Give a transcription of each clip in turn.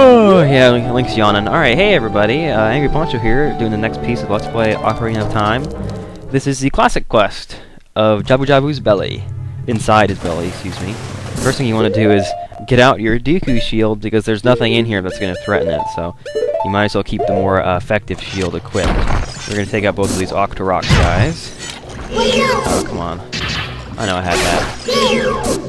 Oh, yeah, Link's yawning. Alright, hey everybody, angryponcho here, doing the next piece of Let's Play Ocarina of Time. This is the classic quest of Jabu-Jabu's belly. Inside his belly, excuse me. First thing you want to do is get out your Deku shield, because there's nothing in here that's going to threaten it, so you might as well keep the more effective shield equipped. We're going to take out both of these Octorok guys. Oh, come on. I know I had that.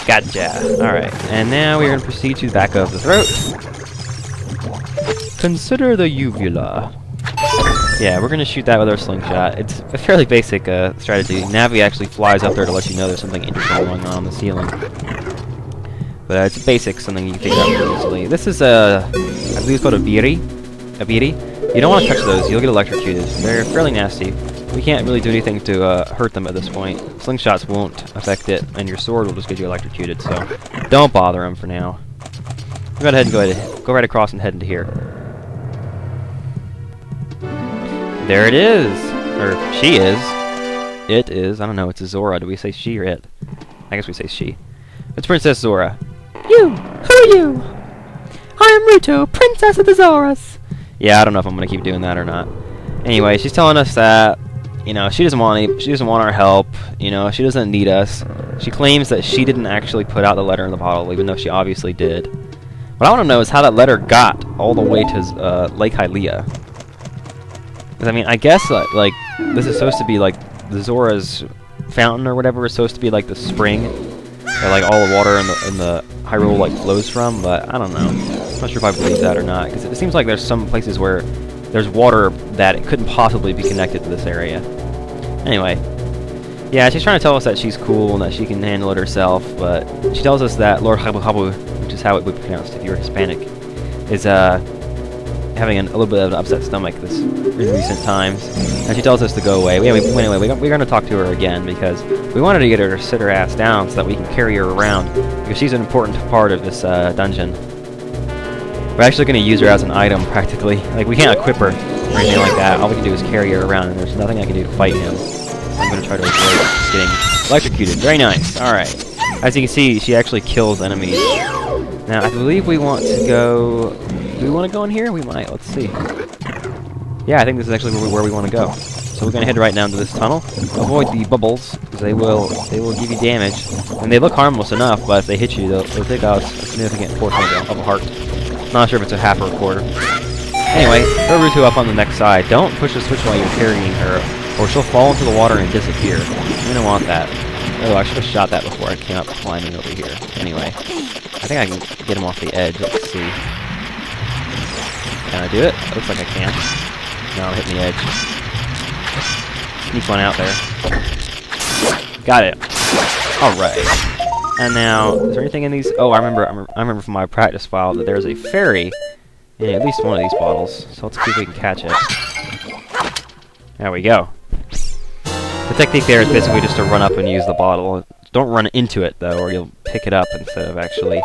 Gotcha. Alright, and now we're going to proceed to the back of the throat. Consider the uvula. Yeah, we're going to shoot that with our slingshot. It's a fairly basic strategy. Navi actually flies up there to let you know there's something interesting going on the ceiling. But it's basic, something you can figure out pretty easily. This is I believe it's called a biri. A biri. You don't want to touch those, you'll get electrocuted. They're fairly nasty. We can't really do anything to hurt them at this point. Slingshots won't affect it, and your sword will just get you electrocuted, so don't bother them for now. Go ahead and go right across and head into here. There it is! Or, she is. It is. I don't know, it's a Zora. Do we say she or it? I guess we say she. It's Princess Zora. You! Who are you? I am Ruto, Princess of the Zoras! Yeah, I don't know if I'm gonna keep doing that or not. Anyway, she's telling us that, you know, she doesn't want our help, you know, she doesn't need us. She claims that she didn't actually put out the letter in the bottle, even though she obviously did. What I want to know is how that letter got all the way to Lake Hylia. Because, I mean, I guess, like, this is supposed to be, like, the Zora's fountain or whatever is supposed to be, like, the spring where, like, all the water in the Hyrule, like, flows from, but I don't know. I'm not sure if I believe that or not, because it seems like there's some places where there's water that it couldn't possibly be connected to this area. Anyway, yeah, she's trying to tell us that she's cool and that she can handle it herself, but she tells us that Lord Jabu-Jabu, which is how it would be pronounced if you're Hispanic, is having a little bit of an upset stomach in recent times, and she tells us to go away. Anyway, we're going to talk to her again because we wanted to get her to sit her ass down so that we can carry her around, because she's an important part of this dungeon. We're actually going to use her as an item, practically. Like, we can't equip her or anything like that. All we can do is carry her around, and there's nothing I can do to fight him. I'm going to try to avoid getting electrocuted. Very nice. Alright. As you can see, she actually kills enemies. Now, I believe we want to go... Do we want to go in here? We might. Let's see. Yeah, I think this is actually where we want to go. So we're going to head right down to this tunnel. Avoid the bubbles, because they will give you damage. And they look harmless enough, but if they hit you, they'll take out a significant portion of a heart. Not sure if it's a half or a quarter. Anyway, throw Ruto up on the next side. Don't push the switch while you're carrying her, or she'll fall into the water and disappear. We don't want that. Oh, I should have shot that before I came up climbing over here. Anyway, I think I can get him off the edge. Let's see. Can I do it? Looks like I can. No, I'm hitting the edge. Sneak one out there. Got it. Alright. And now, is there anything in these? Oh, I remember from my practice file that there's a fairy in at least one of these bottles. So let's see if we can catch it. There we go. The technique there is basically just to run up and use the bottle. Don't run into it though, or you'll pick it up instead of actually,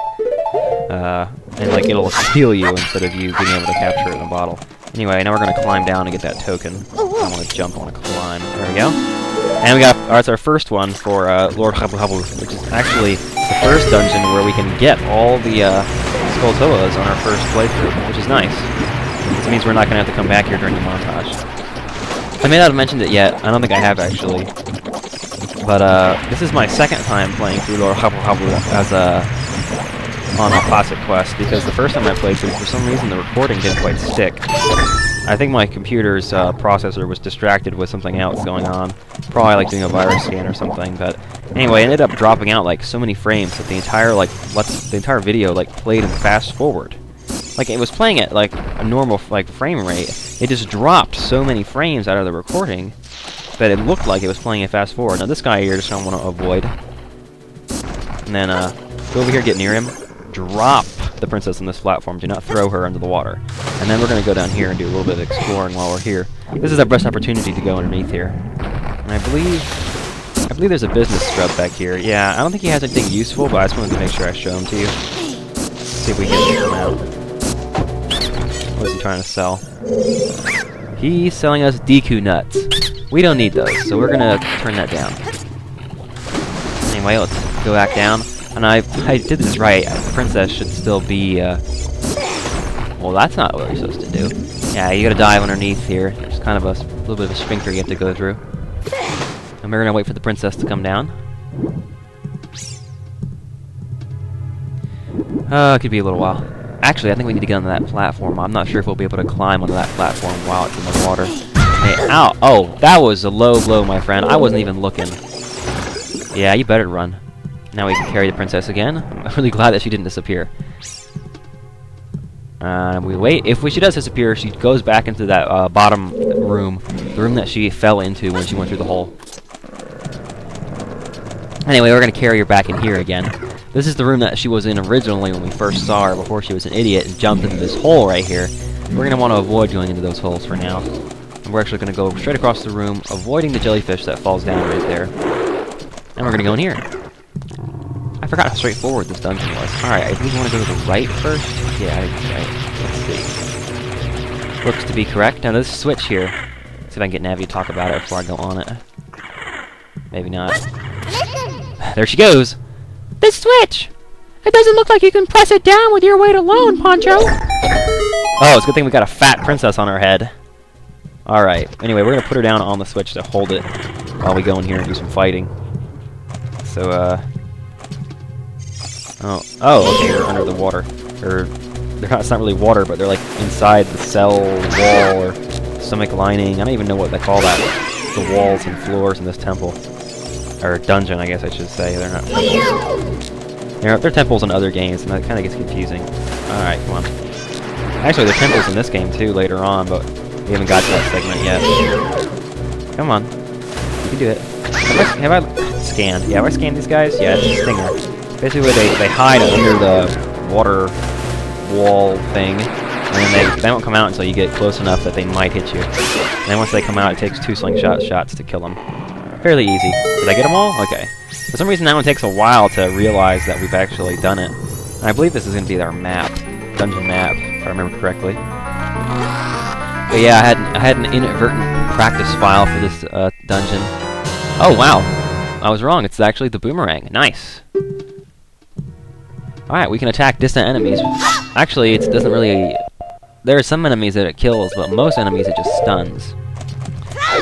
and like it'll steal you instead of you being able to capture it in the bottle. Anyway, now we're gonna climb down and get that token. I don't want to jump, I want to climb. There we go. And we got, that's our first one for Lord Jabu-Jabu, which is actually the first dungeon where we can get all the Skulltulas on our first playthrough, which is nice. This means we're not going to have to come back here during the montage. I may not have mentioned it yet, I don't think I have actually, but this is my second time playing through Lord Jabu-Jabu as on a classic quest, because the first time I played through, for some reason the recording didn't quite stick. I think my computer's processor was distracted with something else going on. Probably like doing a virus scan or something, but anyway, it ended up dropping out like so many frames that the entire video like played in fast forward. Like it was playing at like a normal like frame rate. It just dropped so many frames out of the recording that it looked like it was playing in fast forward. Now this guy here just don't want to avoid. And then go over here, get near him, drop the princess on this platform. Do not throw her into the water. And then we're going to go down here and do a little bit of exploring while we're here. This is our best opportunity to go underneath here. And I believe there's a business scrub back here. Yeah, I don't think he has anything useful, but I just wanted to make sure I show him to you. Let's see if we can get him out. What is he trying to sell? He's selling us Deku nuts. We don't need those, so we're going to turn that down. Anyway, let's go back down. And I did this right. The princess should still be, well, that's not what you're supposed to do. Yeah, you gotta dive underneath here. There's kind of a little bit of a sphincter you have to go through. And we're gonna wait for the princess to come down. It could be a little while. Actually, I think we need to get onto that platform. I'm not sure if we'll be able to climb onto that platform while it's in the water. Hey, ow! Oh, that was a low blow, my friend. I wasn't even looking. Yeah, you better run. Now we can carry the princess again. I'm really glad that she didn't disappear. We wait. If she does disappear, she goes back into that bottom room. The room that she fell into when she went through the hole. Anyway, we're going to carry her back in here again. This is the room that she was in originally when we first saw her before she was an idiot and jumped into this hole right here. We're going to want to avoid going into those holes for now. And we're actually going to go straight across the room, avoiding the jellyfish that falls down right there. And we're going to go in here. I forgot how straightforward this dungeon was. Alright, I think we want to go to the right first. Yeah, I think it's right. Let's see. Looks to be correct. Now this switch here. Let's see if I can get Navi to talk about it before I go on it. Maybe not. There she goes! This switch! It doesn't look like you can press it down with your weight alone, Poncho! Oh, it's a good thing we got a fat princess on our head. Alright, anyway, we're gonna put her down on the switch to hold it while we go in here and do some fighting. So, Oh, okay, they're under the water. It's not really water, but they're like inside the cell wall or stomach lining. I don't even know what they call that. The walls and floors in this temple. Or dungeon, I guess I should say. They're not temples. They're temples in other games, and that kind of gets confusing. Alright, come on. Actually, they're temples in this game, too, later on, but we haven't got to that segment yet. Come on. You can do it. Have I scanned? Yeah, have I scanned these guys? Yeah, it's a stinger. Basically, they hide under the water wall thing, and then they won't come out until you get close enough that they might hit you. And then once they come out, it takes 2 slingshot shots to kill them. Fairly easy. Did I get them all? Okay. For some reason, that one takes a while to realize that we've actually done it. And I believe this is going to be our map, dungeon map, if I remember correctly. But yeah, I had an inadvertent practice file for this dungeon. Oh wow, I was wrong. It's actually the boomerang. Nice. All right, we can attack distant enemies. Actually, it doesn't really. There are some enemies that it kills, but most enemies it just stuns.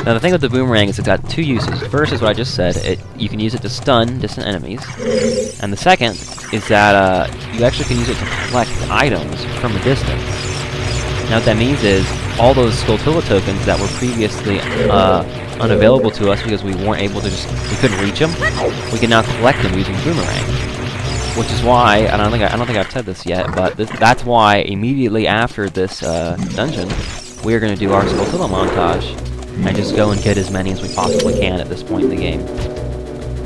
Now the thing with the boomerang is it's got 2 uses. First is what I just said, you can use it to stun distant enemies. And the second is that you actually can use it to collect items from a distance. Now what that means is, all those Skulltula tokens that were previously unavailable to us because we weren't able to we couldn't reach them, we can now collect them using the boomerang. Which is why, and I don't think I've said this yet, but that's why immediately after this dungeon, we are going to do our Skulltula montage. And just go and get as many as we possibly can at this point in the game.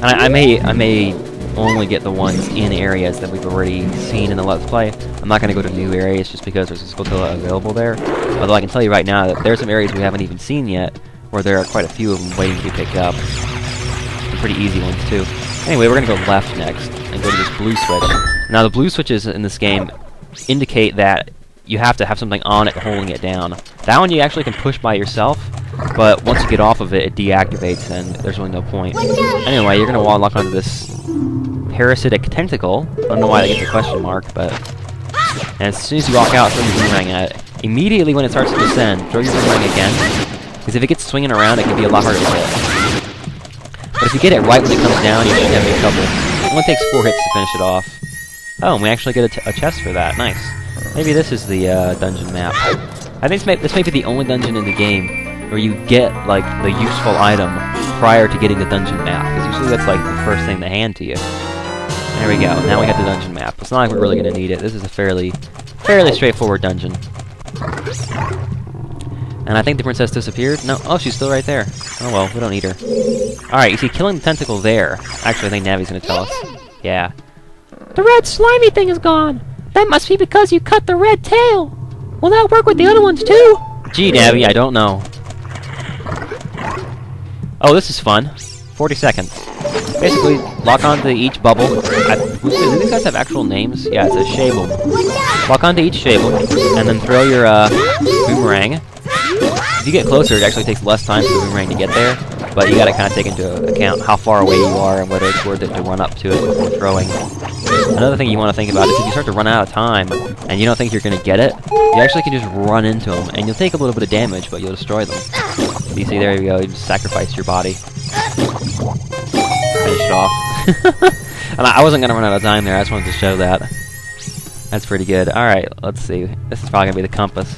And I may only get the ones in areas that we've already seen in the Let's Play. I'm not going to go to new areas just because there's a Skulltula available there. Although I can tell you right now that there's some areas we haven't even seen yet, where there are quite a few of them waiting to be picked up. Some pretty easy ones too. Anyway, we're going to go left next, and go to this blue switch. Now the blue switches in this game indicate that you have to have something on it holding it down. That one you actually can push by yourself, but once you get off of it, it deactivates, and there's really no point. Anyway, you're going to walk onto this parasitic tentacle. I don't know why that gets a question mark, but... And as soon as you walk out, throw your boomerang at it. Immediately when it starts to descend, throw your boomerang again, because if it gets swinging around, it can be a lot harder to hit. But if you get it right when it comes down, you shouldn't have any trouble. It only takes 4 hits to finish it off. Oh, and we actually get a chest for that. Nice. Maybe this is the dungeon map. I think this may be the only dungeon in the game where you get, like, the useful item prior to getting the dungeon map, because usually that's, like, the first thing they hand to you. There we go. Now we got the dungeon map. It's not like we're really going to need it. This is a fairly straightforward dungeon. And I think the princess disappeared. No. Oh, she's still right there. Oh, well, we don't need her. Alright, you see, killing the tentacle there. Actually, I think Navi's going to tell us. Yeah. The red slimy thing is gone. That must be because you cut the red tail. Will that work with the other ones too? Gee, Navi, I don't know. Oh, this is fun. 40 seconds. Basically, lock onto each bubble. Do these guys have actual names? Yeah, it says Shabu. Lock onto each Shabu, and then throw your boomerang. If you get closer, it actually takes less time for the boomerang to get there. but you gotta kind of take into account how far away you are and whether it's worth it to run up to it before throwing. Another thing you want to think about is if you start to run out of time and you don't think you're gonna get it, you actually can just run into them and you'll take a little bit of damage, but you'll destroy them. You see, there you go. You just sacrificed your body. Finish it off. And I wasn't gonna run out of time there. I just wanted to show that. That's pretty good. All right, let's see. This is probably gonna be the compass.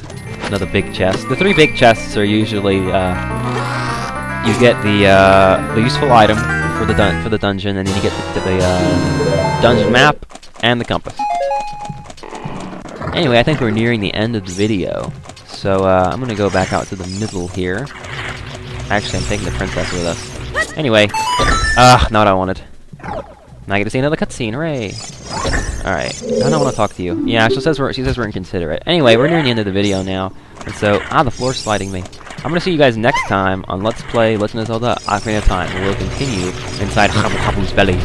Another big chest. The 3 big chests are usually you get the useful item for the dungeon, and then you get the dungeon map and the compass. Anyway, I think we're nearing the end of the video, so I'm gonna go back out to the middle here. Actually, I'm taking the princess with us. Anyway, not what I wanted. Now I get to see another cutscene. Hooray! Alright, I don't want to talk to you. Yeah, she says we're inconsiderate. Anyway, we're nearing the end of the video now, and so the floor's sliding me. I'm gonna see you guys next time on Let's Play Legend of Zelda: Ocarina of Time, where we'll continue inside Jabu-Jabu's belly.